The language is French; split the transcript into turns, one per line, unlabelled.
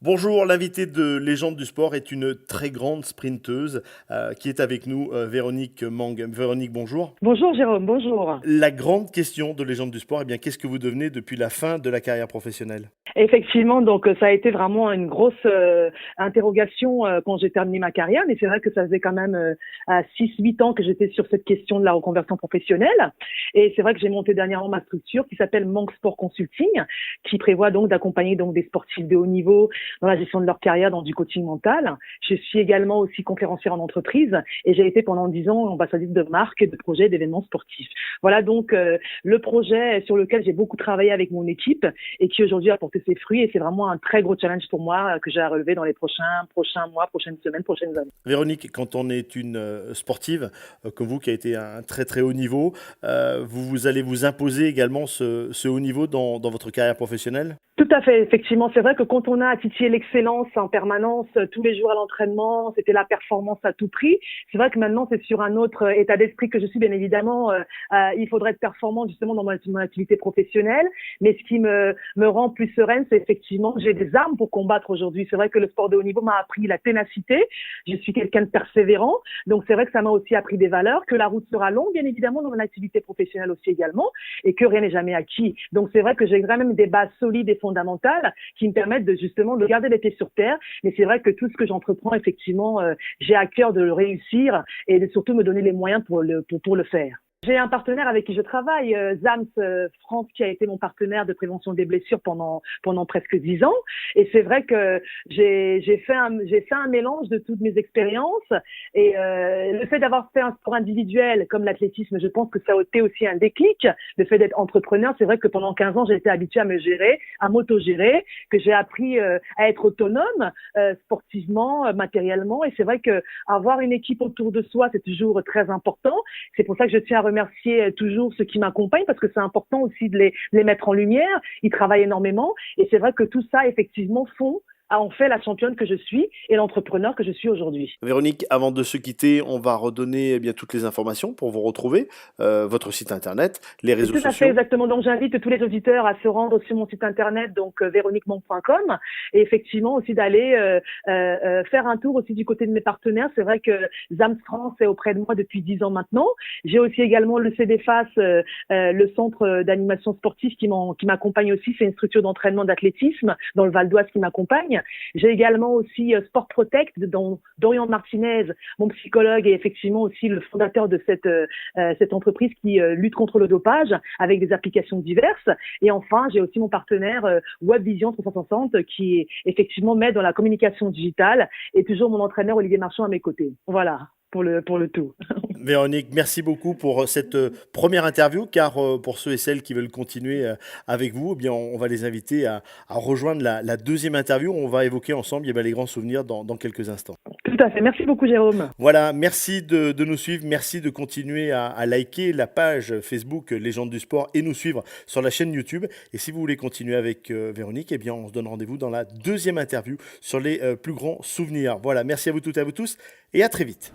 Bonjour, l'invité de Légende du sport est une très grande sprinteuse qui est avec nous, Véronique Mang. Véronique, bonjour.
Bonjour Jérôme, bonjour.
La grande question de Légende du sport, eh bien, qu'est-ce que vous devenez depuis la fin de la carrière professionnelle?
Effectivement, donc ça a été vraiment une grosse interrogation quand j'ai terminé ma carrière, mais c'est vrai que ça faisait quand même 6-8 ans que j'étais sur cette question de la reconversion professionnelle. Et c'est vrai que j'ai monté dernièrement ma structure qui s'appelle Mang Sport Consulting, qui prévoit donc d'accompagner donc des sportifs de haut niveau dans la gestion de leur carrière, dans du coaching mental. Je suis également aussi conférencière en entreprise et j'ai été pendant 10 ans ambassadrice de marques, de projets, d'événements sportifs. Voilà donc le projet sur lequel j'ai beaucoup travaillé avec mon équipe et qui aujourd'hui a porté ses fruits. Et c'est vraiment un très gros challenge pour moi que j'ai à relever dans les prochains mois, prochaines semaines, prochaines années.
Véronique, quand on est une sportive comme vous, qui a été un très très haut niveau, vous allez vous imposer également ce haut niveau dans votre carrière professionnelle?
Tout à fait, effectivement. C'est vrai que quand on a titillé l'excellence en permanence, tous les jours à l'entraînement, c'était la performance à tout prix. C'est vrai que maintenant, c'est sur un autre état d'esprit que je suis, bien évidemment. Il faudrait être performant justement dans mon activité professionnelle. Mais ce qui me rend plus sereine, c'est effectivement que j'ai des armes pour combattre aujourd'hui. C'est vrai que le sport de haut niveau m'a appris la ténacité. Je suis quelqu'un de persévérant. Donc, c'est vrai que ça m'a aussi appris des valeurs, que la route sera longue, bien évidemment, dans mon activité professionnelle aussi également, et que rien n'est jamais acquis. Donc, c'est vrai que j'ai quand même des bases solides et fondamentales qui me permettent de justement de garder les pieds sur terre. Mais c'est vrai que tout ce que j'entreprends, effectivement, j'ai à cœur de le réussir et de surtout me donner les moyens pour le faire. J'ai un partenaire avec qui je travaille, Zams France, qui a été mon partenaire de prévention des blessures pendant presque 10 ans. Et c'est vrai que j'ai fait un mélange de toutes mes expériences. Et le fait d'avoir fait un sport individuel comme l'athlétisme, je pense que ça a été aussi un déclic. Le fait d'être entrepreneur, c'est vrai que pendant 15 ans, j'ai été habituée à me gérer, à m'auto-gérer, que j'ai appris à être autonome sportivement, matériellement. Et c'est vrai que avoir une équipe autour de soi, c'est toujours très important. C'est pour ça que je tiens à remercier toujours ceux qui m'accompagnent parce que c'est important aussi de les mettre en lumière. Ils travaillent énormément et c'est vrai que tout ça, effectivement, en fait la championne que je suis et l'entrepreneur que je suis aujourd'hui.
Véronique, avant de se quitter, on va redonner bien toutes les informations pour vous retrouver, votre site internet, les réseaux
Tout à fait,
sociaux.
exactement. Donc, j'invite tous les auditeurs à se rendre sur mon site internet, donc véroniquemont.com, et effectivement aussi d'aller faire un tour aussi du côté de mes partenaires. C'est vrai que ZAMS France est auprès de moi depuis 10 ans maintenant. J'ai aussi également le CDFAS, le centre d'animation sportive qui m'accompagne aussi. C'est une structure d'entraînement d'athlétisme dans le Val d'Oise qui m'accompagne. J'ai également aussi Sport Protect, dont Dorian Martinez, mon psychologue, et effectivement aussi le fondateur de cette entreprise qui lutte contre le dopage avec des applications diverses. Et enfin, j'ai aussi mon partenaire Webvision 360 qui effectivement m'aide dans la communication digitale et toujours mon entraîneur Olivier Marchand à mes côtés. Voilà pour le tout.
Véronique, merci beaucoup pour cette première interview, car pour ceux et celles qui veulent continuer avec vous, eh bien, on va les inviter à rejoindre la deuxième interview. On va évoquer ensemble eh bien, les grands souvenirs dans quelques instants.
Tout à fait. Merci beaucoup, Jérôme.
Voilà, merci de nous suivre, merci de continuer à liker la page Facebook Légende du sport et nous suivre sur la chaîne YouTube. Et si vous voulez continuer avec Véronique, eh bien, on se donne rendez-vous dans la deuxième interview sur les plus grands souvenirs. Voilà, merci à vous toutes et à vous tous et à très vite.